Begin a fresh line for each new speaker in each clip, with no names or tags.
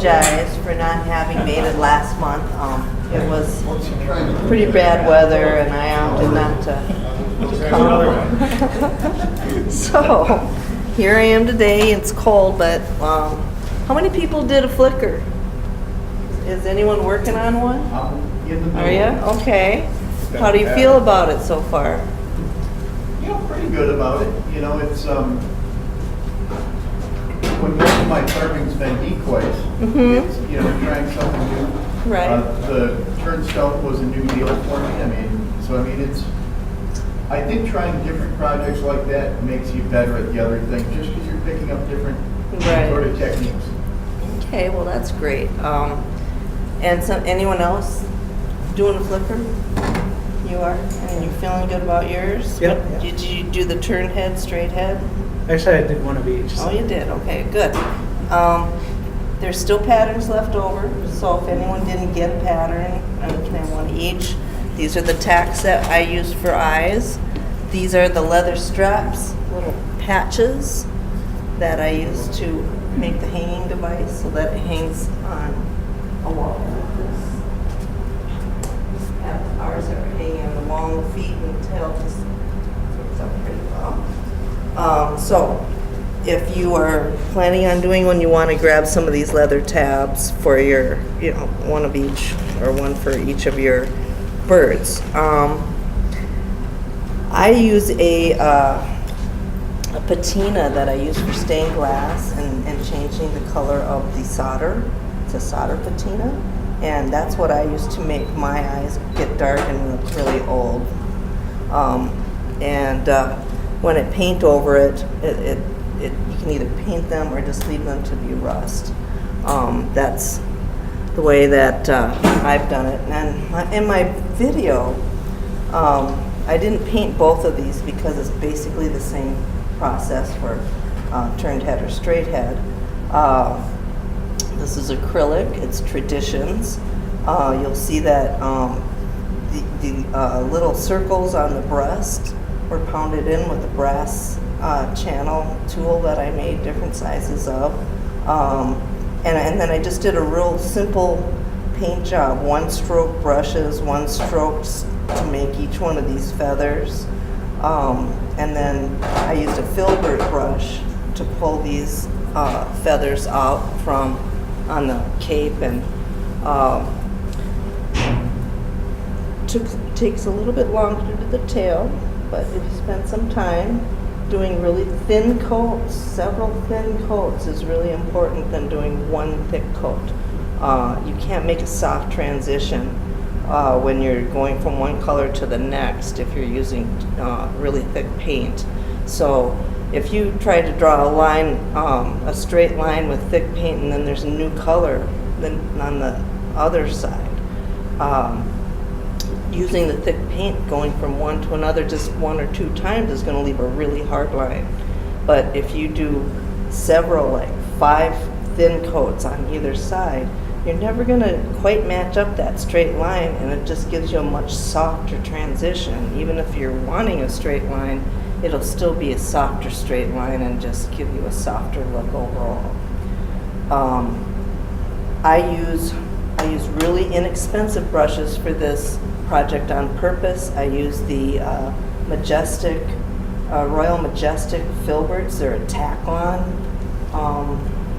apologize for not having made it last month. It was pretty bad weather and I opted not to come. So, here I am today. It's cold, but how many people did a flicker? Is anyone working on one? Are you? Okay. How do you feel about it so far?
You know, pretty good about it. You know, it's when most of my carving's been decoys, it's, you know, trying something new.
Right.
The turnstile was a new deal for me. I think trying different projects like that makes you better at the other thing, just because you're picking up different sort of techniques.
Okay, well that's great. And anyone else doing a flicker? You are? And you're feeling good about yours?
Yep.
Did you do the turn head, straight head?
Actually, I did one of each.
Oh, you did? Okay, good. There's still patterns left over, so if anyone didn't get a pattern, you can have one each. These are the tacks that I used for eyes. These are the leather straps, little patches that I use to make the hanging device so that it hangs on a wall like this. Ours are hanging on the wall, the feet and the tail just works out pretty well. So if you are planning on doing one, you want to grab some of these leather tabs for your, you know, one of each or one for each of your birds. I use a patina that I use for stained glass and changing the color of the solder. It's a solder patina, and that's what I use to make my eyes get dark and look really old. When I paint over it, you can either paint them or just leave them to be rust. That's the way that I've done it. And in my video, I didn't paint both of these because it's basically the same process for turned head or straight head. This is acrylic, it's Traditions. You'll see that the little circles on the breast were pounded in with a brass channel tool that I made different sizes of. And then I just did a real simple paint job, one stroke brushes, one strokes to make each one of these feathers. And then I used a filbert brush to pull these feathers out from on the cape, and takes a little bit longer to do the tail, but if you spend some time doing really thin coats, several thin coats is really important than doing one thick coat. You can't make a soft transition when you're going from one color to the next if you're using really thick paint. So if you try to draw a line, a straight line with thick paint, and then there's a new color then on the other side, using the thick paint going from one to another just one or two times is going to leave a really hard line. But if you do several, like 5 thin coats on either side, you're never going to quite match up that straight line, and it just gives you a much softer transition. Even if you're wanting a straight line, it'll still be a softer straight line and just give you a softer look overall. I use really inexpensive brushes for this project on purpose. I use the Royal Majestic filberts. They're a tack-on.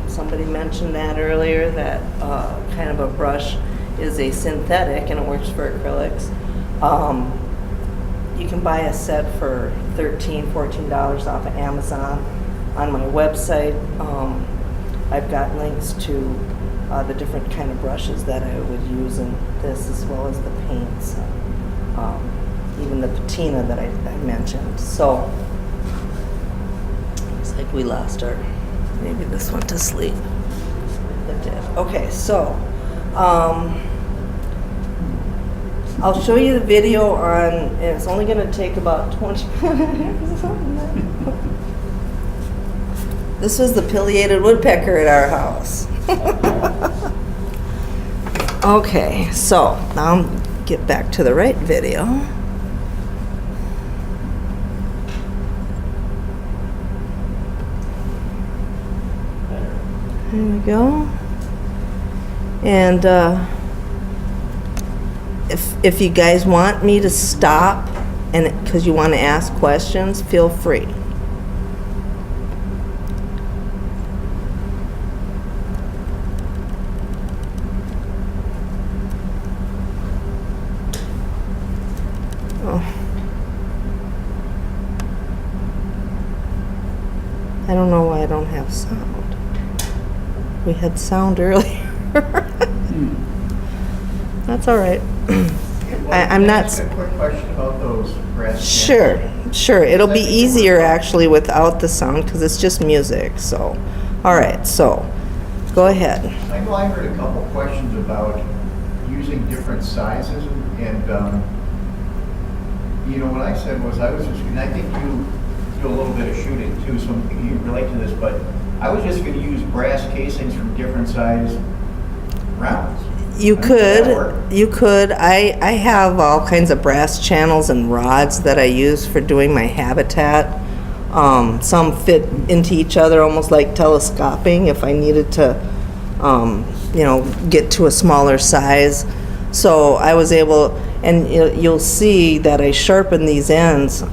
Somebody mentioned that earlier, that kind of a brush is a synthetic and it works for acrylics. You can buy a set for $13, $14 off of Amazon. On my website, I've got links to the different kind of brushes that I would use in this, as well as the paints, even the patina that I mentioned. So, looks like we lost our, maybe this went to sleep. It did. Okay, so I'll show you the video on, and it's only going to take about 20 minutes. This was the pileated woodpecker at our house. Okay, so now I'll get back to the right video. There we go. And if you guys want me to stop and because you want to ask questions, feel free. I don't know why I don't have sound. We had sound earlier. That's all right. I'm
Can I
not.
ask a quick question about those brass
Sure,
cans?
sure. It'll be
I think it
easier
works.
actually without the sound because it's just music. So, all right. So, go ahead.
I know I heard a couple questions about using different sizes and you know, what I said was I was just, and I think you do a little bit of shooting too, so you relate to this, but I was just gonna use brass casings from different size rounds.
You
I mean, does that
could,
work?
you could. I have all kinds of brass channels and rods that I use for doing my habitat. Some fit into each other almost like telescoping if I needed to, you know, get to a smaller size. So I was able, and you'll see that I sharpen these ends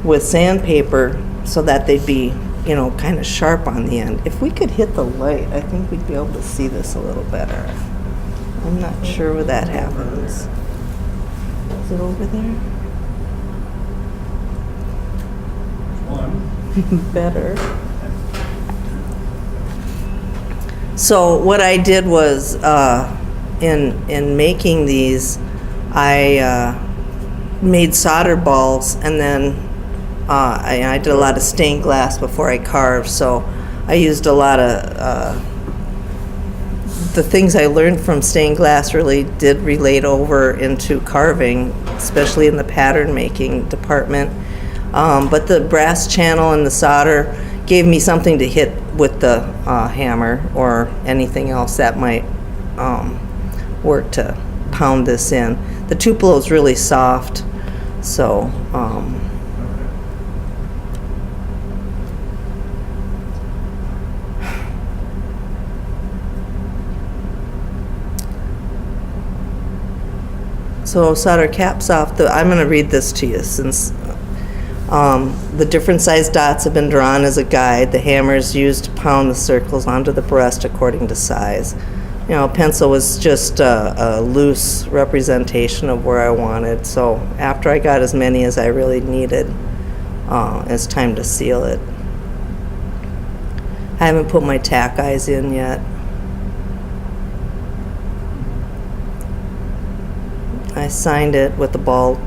with sandpaper so that they'd be, you know, kind of sharp on the end. If we could hit the light, I think we'd be able to see this a little better. I'm not sure where that happens. Is it over there?
One.
Better. So what I did was, in making these, I made solder balls, and then I did a lot of stained glass before I carved. So I used a lot of the things I learned from stained glass really did relate over into carving, especially in the pattern making department. But the brass channel and the solder gave me something to hit with the hammer or anything else that might work to pound this in. The Tupelo is really soft, so so solder caps off. I'm going to read this to you since the different size dots have been drawn as a guide. The hammer is used to pound the circles onto the breast according to size. You know, pencil was just a loose representation of where I wanted. So after I got as many as I really needed, it's time to seal it. I haven't put my tack eyes in yet. I signed it with the ball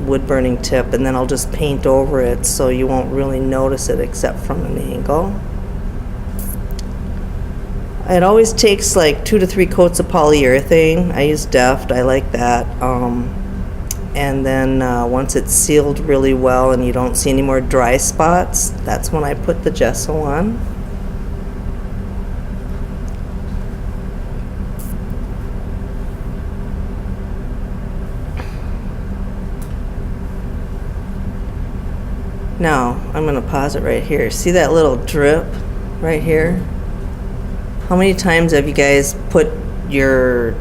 wood burning tip, and then I'll just paint over it so you won't really notice it except from an angle. It always takes like 2 to 3 coats of polyurethane. I use Deft, I like that. And then once it's sealed really well and you don't see any more dry spots, that's when I put the gesso on. Now, I'm going to pause it right here. See that little drip right here? How many times have you guys put your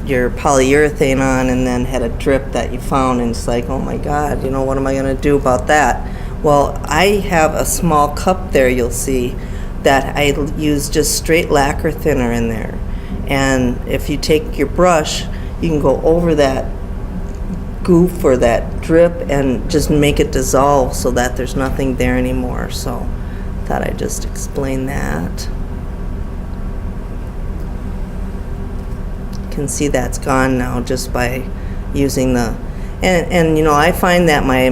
polyurethane on and then had a drip that you found and it's like, oh my God, you know, what am I going to do about that? Well, I have a small cup there, you'll see, that I use just straight lacquer thinner in there. And if you take your brush, you can go over that goof or that drip and just make it dissolve so that there's nothing there anymore. So I thought I'd just explain that. You can see that's gone now just by using the, and you know, I find that my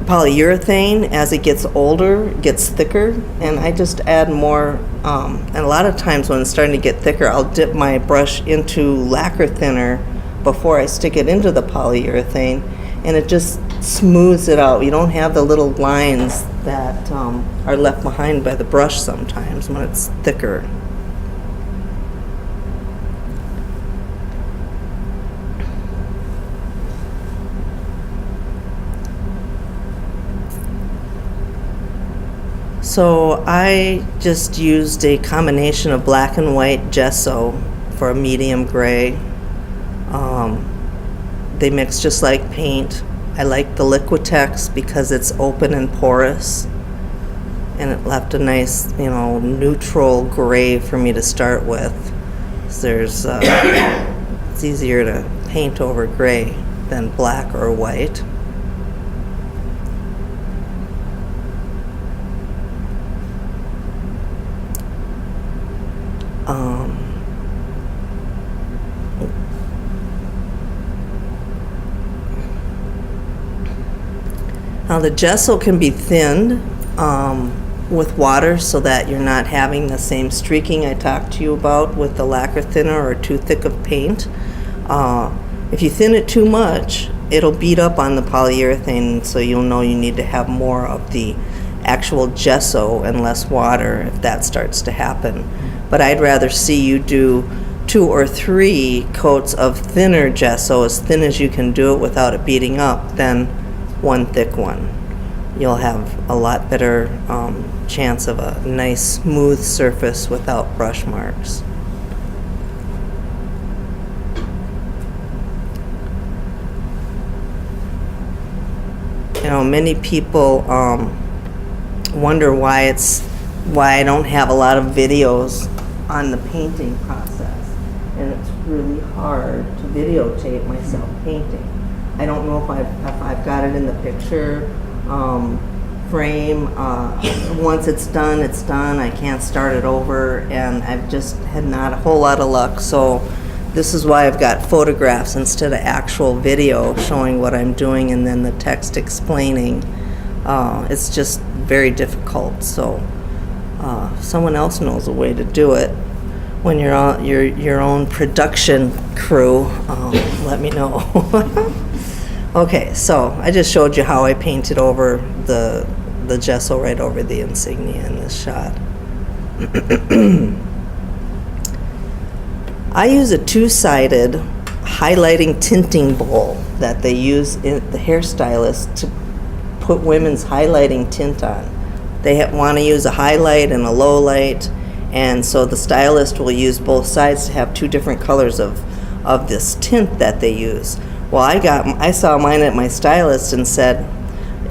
polyurethane, as it gets older, gets thicker, and I just add more, and a lot of times when it's starting to get thicker, I'll dip my brush into lacquer thinner before I stick it into the polyurethane, and it just smooths it out. You don't have the little lines that are left behind by the brush sometimes when it's thicker. So I just used a combination of black and white gesso for a medium gray. They mix just like paint. I like the Liquitex because it's open and porous, and it left a nice, neutral gray for me to start with. So it's easier to paint over gray than black or white. Now the gesso can be thinned with water so that you're not having the same streaking I talked to you about with the lacquer thinner or too thick of paint. If you thin it too much, it'll beat up on the polyurethane, so you'll know you need to have more of the actual gesso and less water if that starts to happen. But I'd rather see you do 2 or 3 coats of thinner gesso, as thin as you can do it without it beating up, than 1 thick one. You'll have a lot better chance of a nice smooth surface without brush marks. Many people wonder why I don't have a lot of videos on the painting process, and it's really hard to videotape myself painting. I don't know if I've got it in the picture frame. Once it's done, it's done. I can't start it over, and I've just had not a whole lot of luck. So this is why I've got photographs instead of actual video showing what I'm doing and then the text explaining. It's just very difficult. So if someone else knows a way to do it when you're on your own production crew, let me know. Okay, so I just showed you how I painted over the gesso right over the insignia in this shot. I use a 2-sided highlighting tinting bowl that they use in the hairstylists to put women's highlighting tint on. They want to use a highlight and a low light, and so the stylist will use both sides to have 2 different colors of this tint that they use. Well, I saw mine at my stylist and said,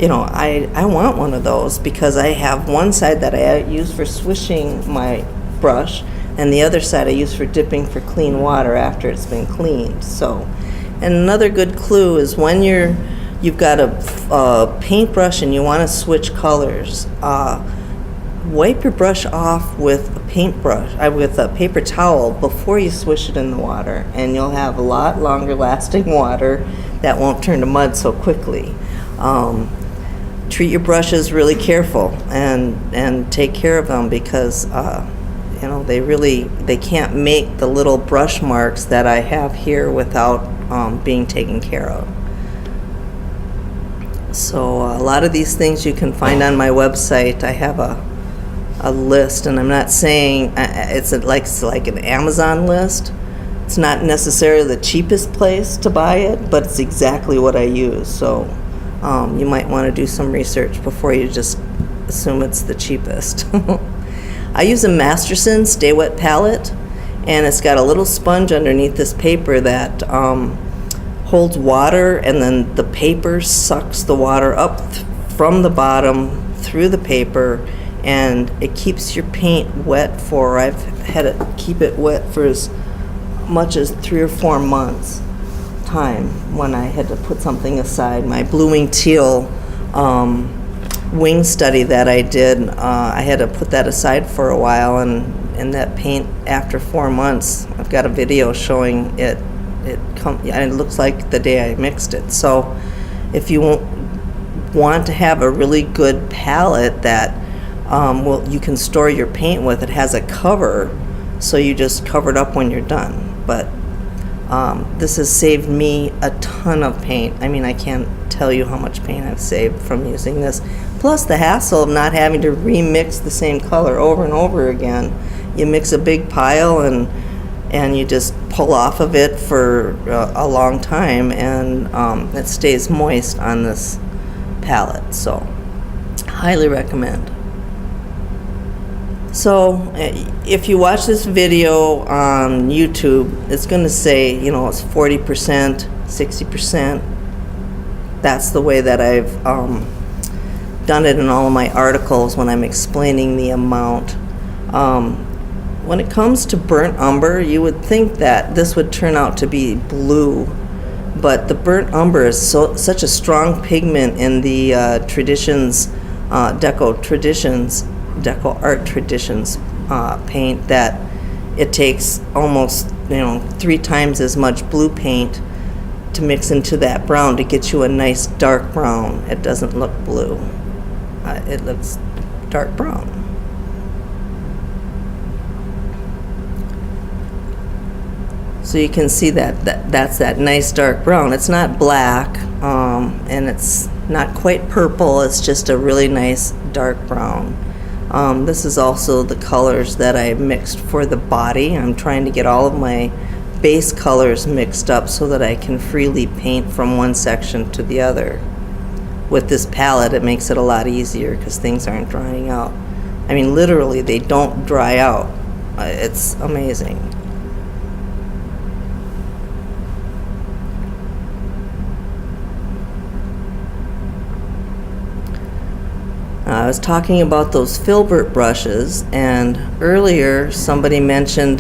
I want one of those because I have one side that I use for swishing my brush, and the other side I use for dipping for clean water after it's been cleaned. So, and another good clue is when you've got a paintbrush and you want to switch colors, wipe your brush off with a with a paper towel before you swish it in the water, and you'll have a lot longer lasting water that won't turn to mud so quickly. Treat your brushes really careful and take care of them because they can't make the little brush marks that I have here without being taken care of. So a lot of these things you can find on my website. I have a list, and I'm not saying it's like an Amazon list. It's not necessarily the cheapest place to buy it, but it's exactly what I use. So you might want to do some research before you just assume it's the cheapest. I use a Masterson Stay Wet palette, and it's got a little sponge underneath this paper that holds water, and then the paper sucks the water up from the bottom through the paper, and it keeps your paint wet for, I've had it keep it wet for as much as 3 or 4 months time when I had to put something aside. My blue wing teal wing study that I did, I had to put that aside for a while, and that paint after 4 months, I've got a video showing it looks like the day I mixed it. So if you want to have a really good palette that you can store your paint with, it has a cover, so you just cover it up when you're done. But this has saved me a ton of paint. I mean, I can't tell you how much paint I've saved from using this. Plus the hassle of not having to remix the same color over and over again. You mix a big pile and you just pull off of it for a long time, and it stays moist on this palette. So highly recommend. So if you watch this video on YouTube, it's going to say, you know, it's 40%, 60%. That's the way that I've done it in all of my articles when I'm explaining the amount. When it comes to burnt umber, you would think that this would turn out to be blue, but the burnt umber is such a strong pigment in the Deco Art Traditions paint that it takes almost, you know, 3 times as much blue paint to mix into that brown to get you a nice dark brown. It doesn't look blue. It looks dark brown. So you can see that's that nice dark brown. It's not black, and it's not quite purple. It's just a really nice dark brown. This is also the colors that I mixed for the body. I'm trying to get all of my base colors mixed up so that I can freely paint from one section to the other. With this palette, it makes it a lot easier because things aren't drying out. I mean, literally, they don't dry out. It's amazing. I was talking about those filbert brushes, and earlier somebody mentioned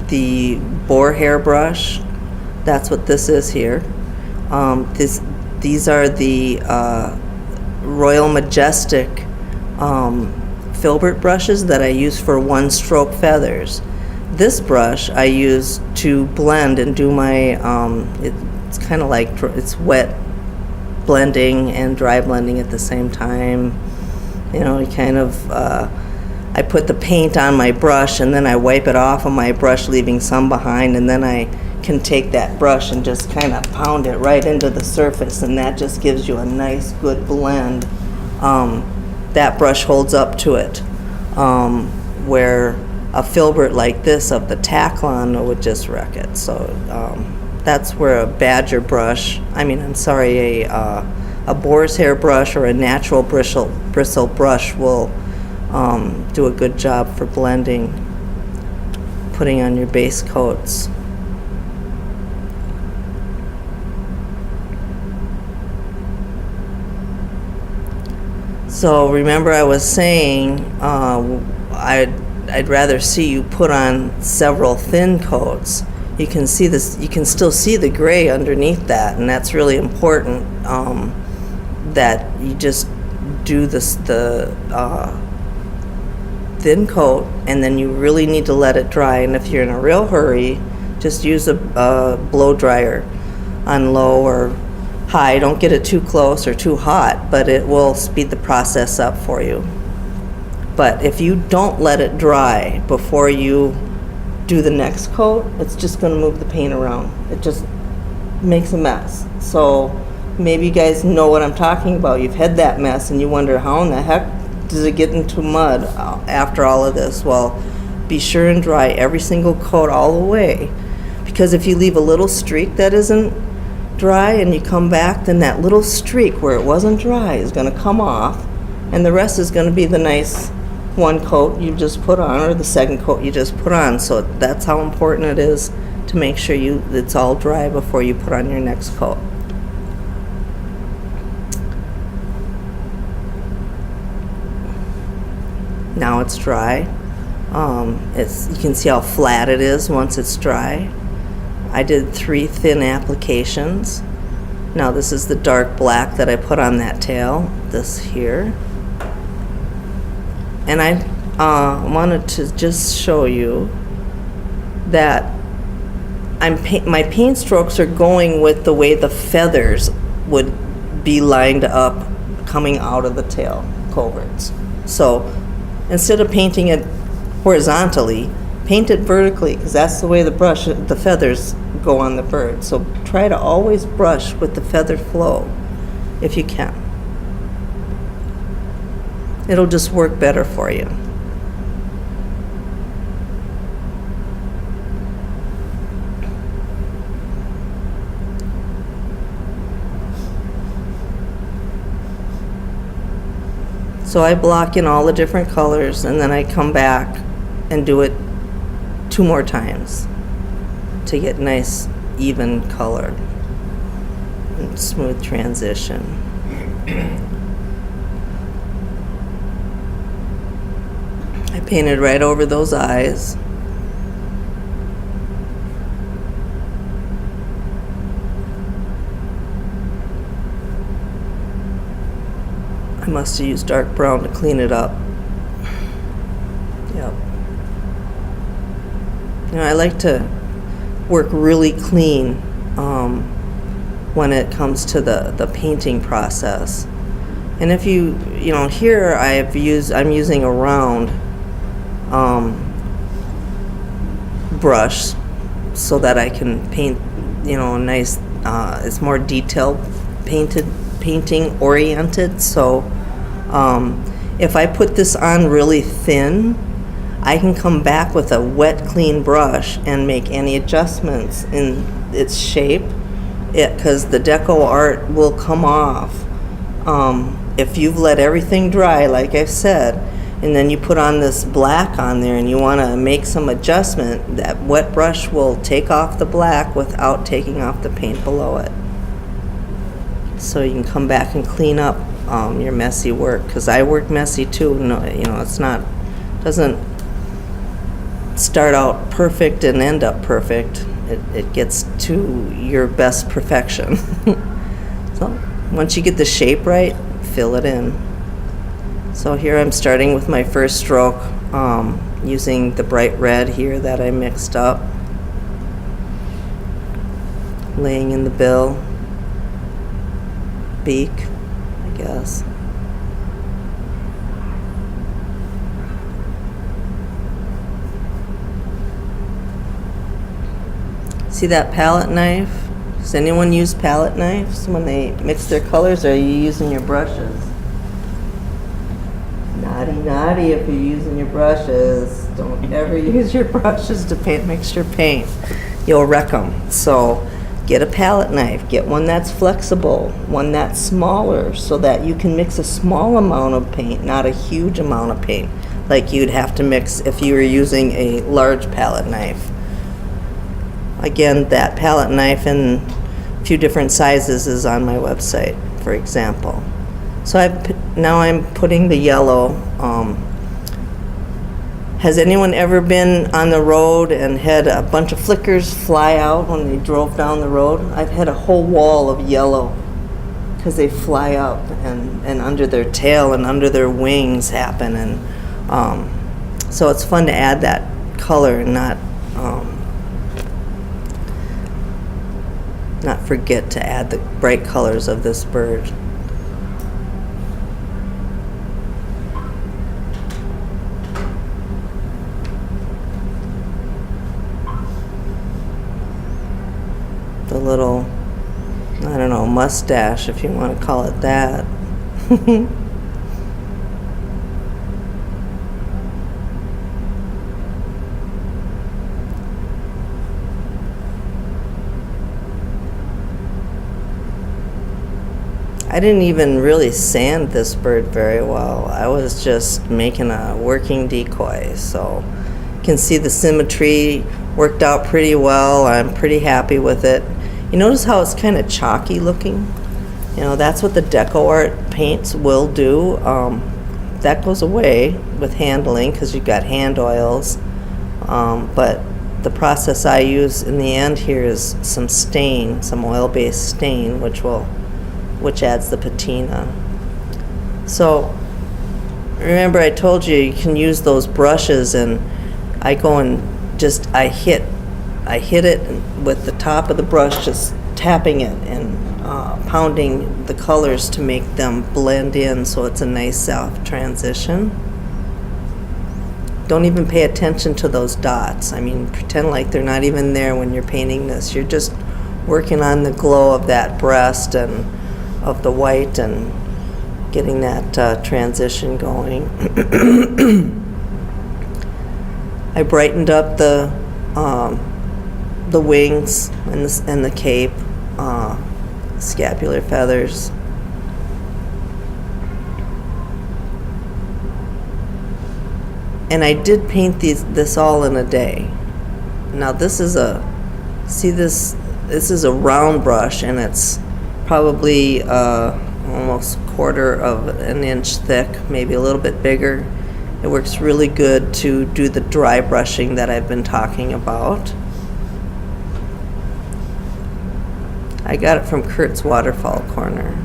the boar hair brush. That's what this is here. These are the Royal Majestic filbert brushes that I use for one-stroke feathers. This brush I use to blend and do my, it's kind of like, it's wet blending and dry blending at the same time. You know, you kind of, I put the paint on my brush and then I wipe it off of my brush, leaving some behind, and then I can take that brush and just kind of pound it right into the surface, and that just gives you a nice good blend. That brush holds up to it, where a filbert like this of the Taklon would just wreck it. So that's where a badger brush, a boar's hair brush or a natural bristle brush will do a good job for blending, putting on your base coats. So remember, I was saying I'd rather see you put on several thin coats. You can see this. You can still see the gray underneath that, and that's really important. That you just do the thin coat, and then you really need to let it dry. And if you're in a real hurry, just use a blow dryer on low or high. Don't get it too close or too hot, but it will speed the process up for you. But if you don't let it dry before you do the next coat, it's just going to move the paint around. It just makes a mess. So maybe you guys know what I'm talking about. You've had that mess and you wonder, how in the heck does it get into mud after all of this? Well, be sure and dry every single coat all the way, because if you leave a little streak that isn't dry and you come back, then that little streak where it wasn't dry is going to come off, and the rest is going to be the nice one coat you just put on, or the second coat you just put on. So that's how important it is to make sure it's all dry before you put on your next coat. Now it's dry. You can see how flat it is once it's dry. I did 3 thin applications. Now this is the dark black that I put on that tail, this here. And I wanted to just show you that my paint strokes are going with the way the feathers would be lined up coming out of the tail coverts. So instead of painting it horizontally, paint it vertically, because that's the way the feathers go on the bird. So try to always brush with the feather flow if you can. It'll just work better for you. So I block in all the different colors, and then I come back and do it 2 more times to get nice even color and smooth transition. I painted right over those eyes. I must have used dark brown to clean it up. Yep. You know, I like to work really clean when it comes to the painting process. And if you know, here I'm using a round brush so that I can paint, you know, a nice, it's more detailed painting oriented. So if I put this on really thin, I can come back with a wet, clean brush and make any adjustments in its shape, because the deco art will come off if you've let everything dry, like I said, and then you put on this black on there and you want to make some adjustment. That wet brush will take off the black without taking off the paint below it. So you can come back and clean up your messy work, because I work messy too. No, you know, doesn't start out perfect and end up perfect. It gets to your best perfection. So once you get the shape right, fill it in. So here I'm starting with my first stroke, using the bright red here that I mixed up, laying in the bill, beak, I guess. See that palette knife? Does anyone use palette knives when they mix their colors, or are you using your brushes? Naughty, naughty if you're using your brushes. Don't ever use your brushes to mix your paint. You'll wreck them. So get a palette knife. Get one that's flexible, one that's smaller, so that you can mix a small amount of paint, not a huge amount of paint, like you'd have to mix if you were using a large palette knife. Again, that palette knife in a few different sizes is on my website, for example. So now I'm putting the yellow. Has anyone ever been on the road and had a bunch of flickers fly out when they drove down the road? I've had a whole wall of yellow because they fly up and under their tail and under their wings happen. And so it's fun to add that color and not forget to add the bright colors of this bird. The little, I don't know, mustache, if you want to call it that. I didn't even really sand this bird very well. I was just making a working decoy, so you can see the symmetry worked out pretty well. I'm pretty happy with it. You notice how it's kind of chalky looking? You know, that's what the deco art paints will do. That goes away with handling because you've got hand oils. But the process I use in the end here is some stain, some oil-based stain, which adds the patina. So remember I told you you can use those brushes, and I go and just I hit it with the top of the brush, just tapping it and pounding the colors to make them blend in so it's a nice soft transition. Don't even pay attention to those dots. I mean, pretend like they're not even there when you're painting this. You're just working on the glow of that breast and of the white and getting that transition going. I brightened up the wings and the cape, scapular feathers. And I did paint this all in a day. Now this is this is a round brush, and it's probably almost quarter of an inch thick, maybe a little bit bigger. It works really good to do the dry brushing that I've been talking about. I got it from Kurt's Waterfowl Corner.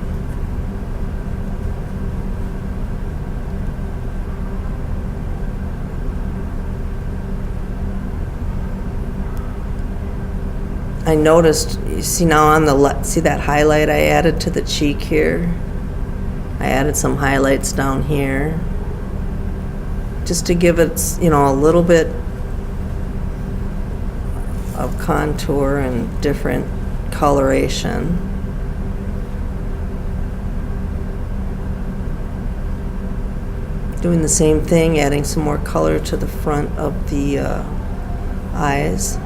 I noticed, you see now on the see that highlight I added to the cheek here? I added some highlights down here just to give it, you know, a little bit of contour and different coloration. Doing the same thing, adding some more color to the front of the eyes,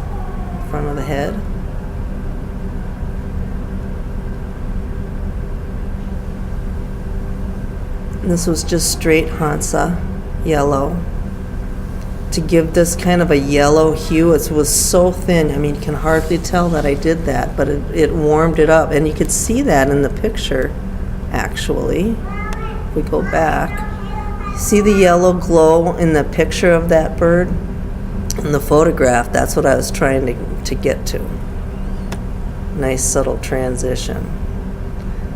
front of the head. And this was just straight Hansa yellow to give this kind of a yellow hue. It was so thin, I mean, you can hardly tell that I did that, but it warmed it up, and you could see that in the picture actually. If we go back, see the yellow glow in the picture of that bird? In the photograph, that's what I was trying to get to. Nice subtle transition.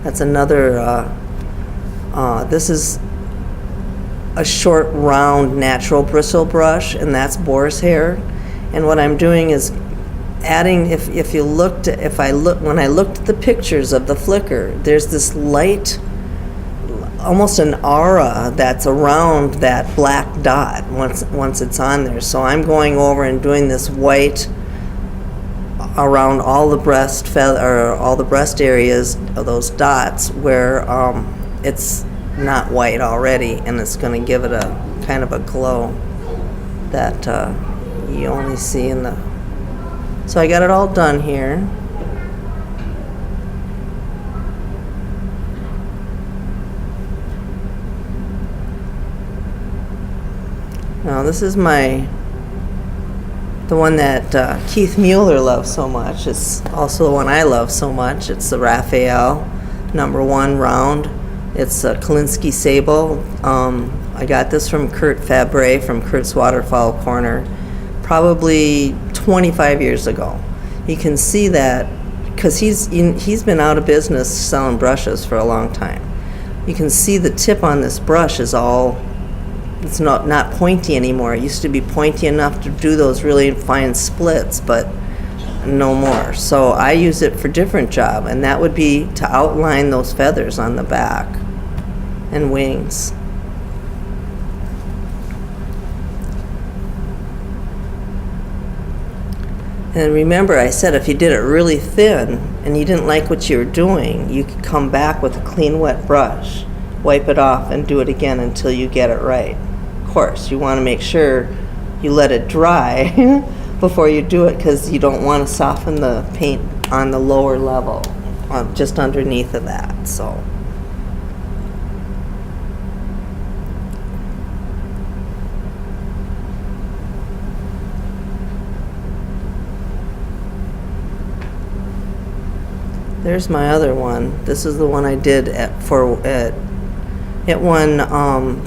That's another this is a short, round, natural bristle brush, and that's boar's hair. And what I'm doing is adding, when I looked at the pictures of the flicker, there's this light, almost an aura that's around that black dot once it's on there. So I'm going over and doing this white around all the breast feather, or all the breast areas of those dots where it's not white already, and it's going to give it a kind of a glow that you only see in the. So I got it all done here. Now this is the one that Keith Mueller loves so much. It's also the one I love so much. It's the Raphael #1 round. It's a Kolinsky Sable. I got this from Kurt Fabre from Kurt's Waterfowl Corner probably 25 years ago. You can see that because he's been out of business selling brushes for a long time. You can see the tip on this brush is it's not pointy anymore. It used to be pointy enough to do those really fine splits, but no more. So I use it for different job, and that would be to outline those feathers on the back and wings. And remember, I said if you did it really thin and you didn't like what you were doing, you could come back with a clean wet brush, wipe it off, and do it again until you get it right. Of course, you want to make sure you let it dry before you do it, because you don't want to soften the paint on the lower level, just underneath of that. So there's my other one. This is the one I did it won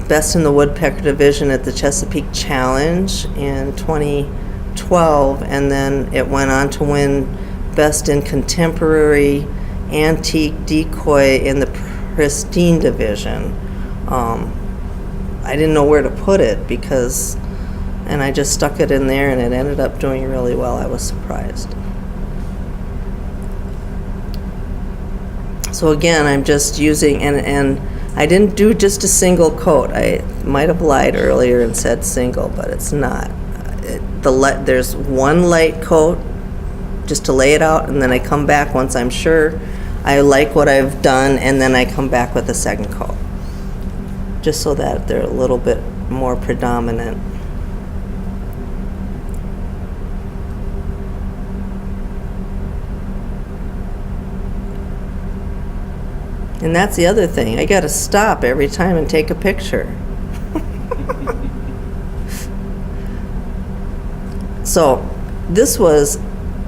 Best in the Woodpecker Division at the Chesapeake Challenge in 2012, and then it went on to win Best in Contemporary Antique Decoy in the Pristine Division. I didn't know where to put it and I just stuck it in there, and it ended up doing really well. I was surprised. So again, I'm just using, and I didn't do just a single coat. I might have lied earlier and said single, but it's not. There's one light coat just to lay it out, and then I come back once I'm sure I like what I've done, and then I come back with a second coat, just so that they're a little bit more predominant. And that's the other thing. I got to stop every time and take a picture. So this was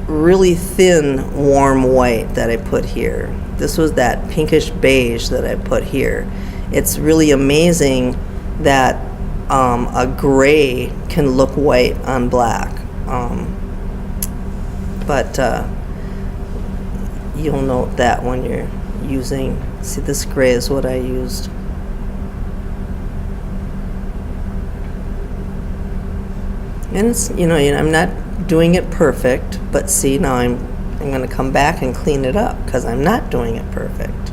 really thin, warm white that I put here. This was that pinkish beige that I put here. It's really amazing that a gray can look white on black. But you'll note that when you're using, see, this gray is what I used. And it's, I'm not doing it perfect, but see, now I'm going to come back and clean it up because I'm not doing it perfect.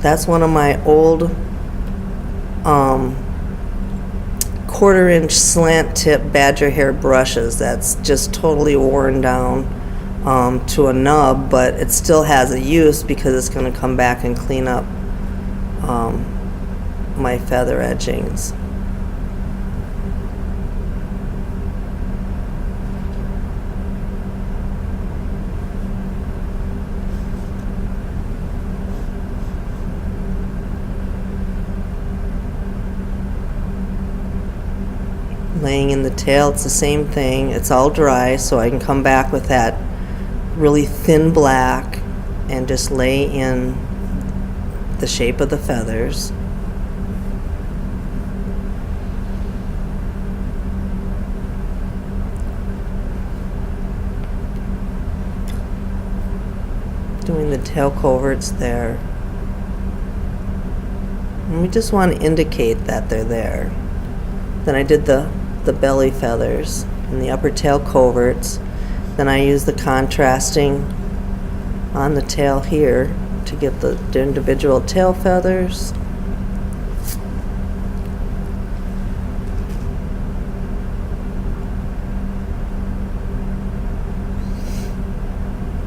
That's one of my old 1/4-inch slant tip badger hair brushes that's just totally worn down to a nub, but it still has a use because it's going to come back and clean up my feather edgings. Laying in the tail, it's the same thing. It's all dry, so I can come back with that really thin black and just lay in the shape of the feathers. Doing the tail coverts there. And we just want to indicate that they're there. Then I did the belly feathers and the upper tail coverts. Then I use the contrasting on the tail here to get the individual tail feathers.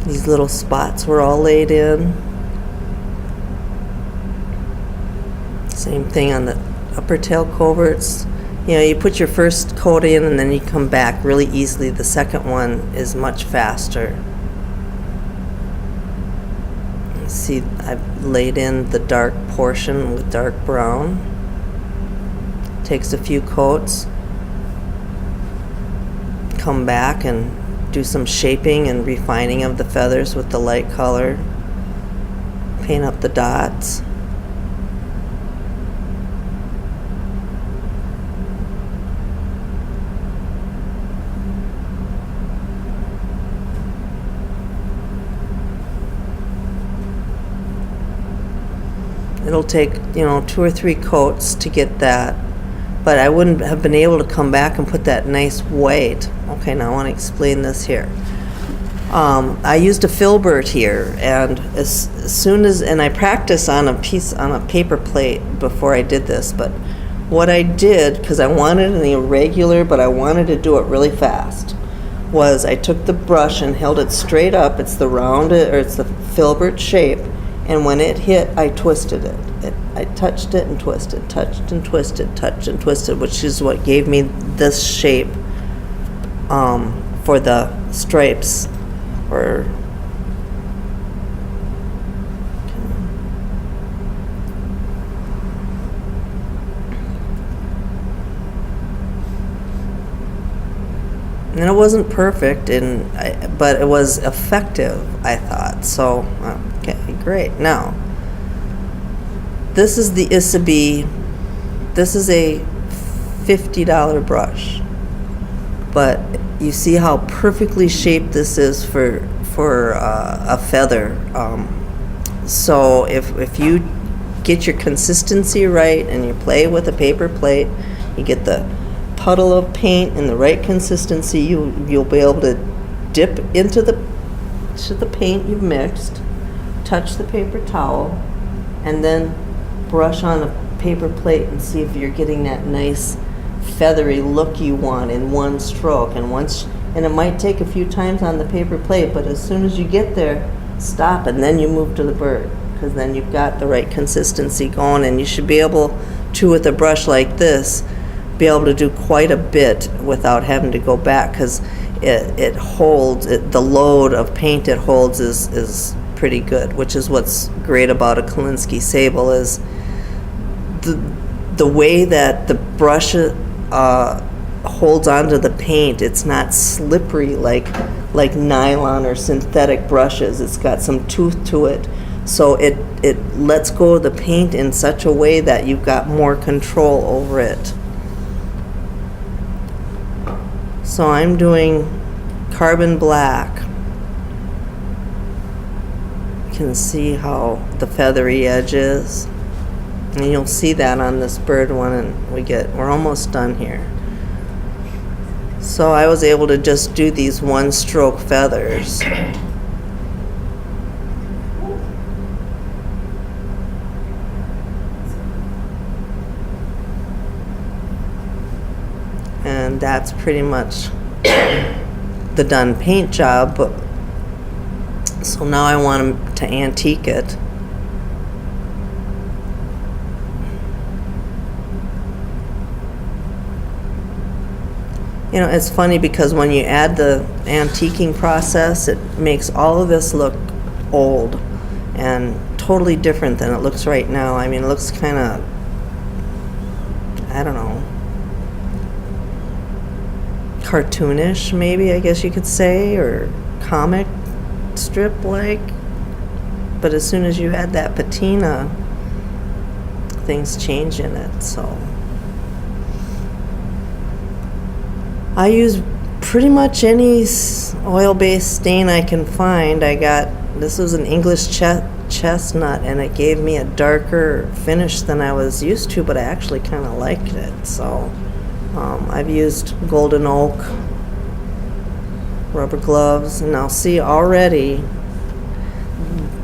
These little spots were all laid in. Same thing on the upper tail coverts. You put your first coat in and then you come back really easily. The second one is much faster. See, I've laid in the dark portion with dark brown. Takes a few coats. Come back and do some shaping and refining of the feathers with the light color. Paint up the dots. It'll take, 2 or 3 coats to get that, but I wouldn't have been able to come back and put that nice white. Okay, now I want to explain this here. I used a filbert here, and as soon as, and I practiced on a paper plate before I did this, but what I did, because I wanted an irregular, but I wanted to do it really fast, was I took the brush and held it straight up. It's the rounded, or it's the filbert shape. And when it hit, I twisted it. I touched it and twisted, touched and twisted, touched and twisted, which is what gave me this shape for the stripes. And it wasn't perfect, but it was effective, I thought. So, okay, great. Now, this is the Isabi. This is a $50 brush, but you see how perfectly shaped this is for a feather. So if you get your consistency right and you play with a paper plate, you get the puddle of paint in the right consistency, you'll be able to dip into the paint you've mixed, touch the paper towel, and then brush on a paper plate and see if you're getting that nice feathery look you want in one stroke. And it might take a few times on the paper plate, but as soon as you get there, stop and then you move to the bird, because then you've got the right consistency going, and you should be able to, with a brush like this, be able to do quite a bit without having to go back, because it holds, the load of paint it holds is pretty good, which is what's great about a Kolinsky sable, is the way that the brush holds onto the paint, it's not slippery like nylon or synthetic brushes. It's got some tooth to it, so it lets go of the paint in such a way that you've got more control over it. So I'm doing carbon black. You can see how the feathery edge is, and you'll see that on this bird one, and we're almost done here. So I was able to just do these one stroke feathers. And that's pretty much the done paint job. But so now I want to antique it. You know, it's funny because when you add the antiquing process, it makes all of this look old and totally different than it looks right now. I mean, it looks kind of, I don't know, cartoonish maybe, I guess you could say, or comic strip like. But as soon as you add that patina, things change in it. So I use pretty much any oil-based stain I can find. This was an English chestnut, and it gave me a darker finish than I was used to, but I actually kind of liked it. So I've used golden oak, rubber gloves, and now see already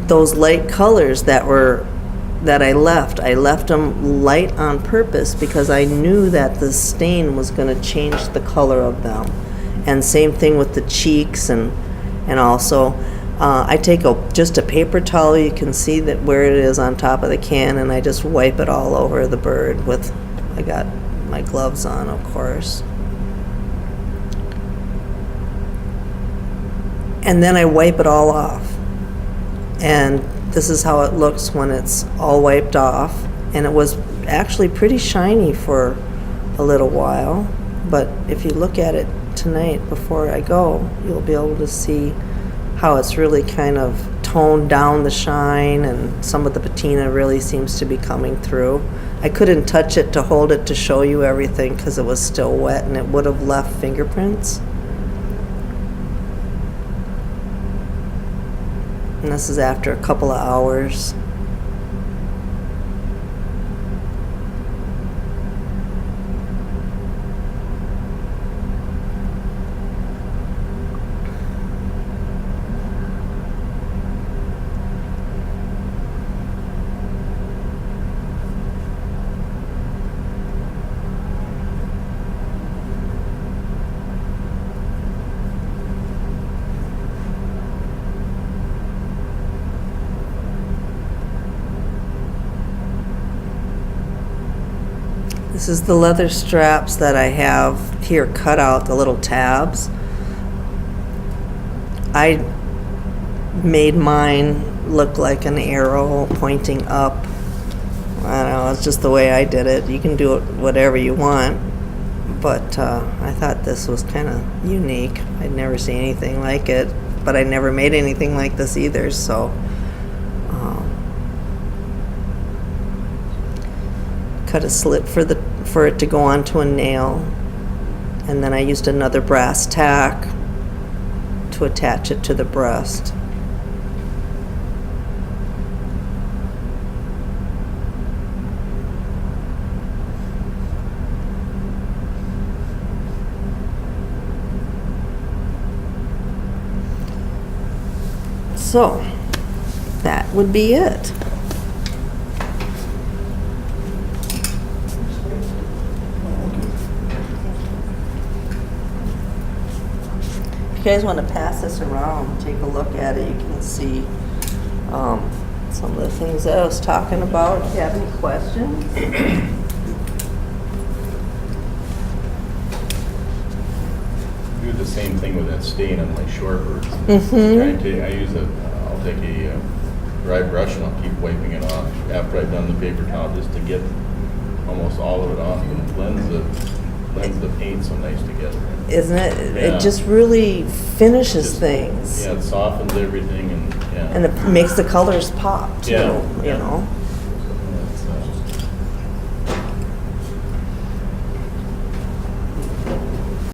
those light colors that I left them light on purpose because I knew that the stain was going to change the color of them. And same thing with the cheeks, and also I take just a paper towel. You can see that where it is on top of the can, and I just wipe it all over the bird I got my gloves on, of course. And then I wipe it all off. And this is how it looks when it's all wiped off. And it was actually pretty shiny for a little while. But if you look at it tonight before I go, you'll be able to see how it's really kind of toned down the shine, and some of the patina really seems to be coming through. I couldn't touch it to hold it to show you everything because it was still wet and it would have left fingerprints. And this is after a couple of hours. This is the leather straps that I have here cut out, the little tabs. I made mine look like an arrow pointing up. I don't know, it's just the way I did it. You can do it whatever you want, but I thought this was kind of unique. I'd never seen anything like it, but I never made anything like this either, so. Cut a slit for it to go onto a nail, and then I used another brass tack to attach it to the breast. So that would be it. If you guys want to pass this around, take a look at it, you can see some of the things that I was talking about. If you have any questions?
Do the same thing with that stain on my shorebirds. I'll take a dry brush and I'll keep wiping it off after I've done the paper towel just to get almost all of it off and blends the paint so nice together.
Isn't it?
Yeah.
It just really finishes
Just-
things.
Yeah, it softens everything and, yeah.
And it makes the colors pop too,
Yeah,
you
yeah.
know?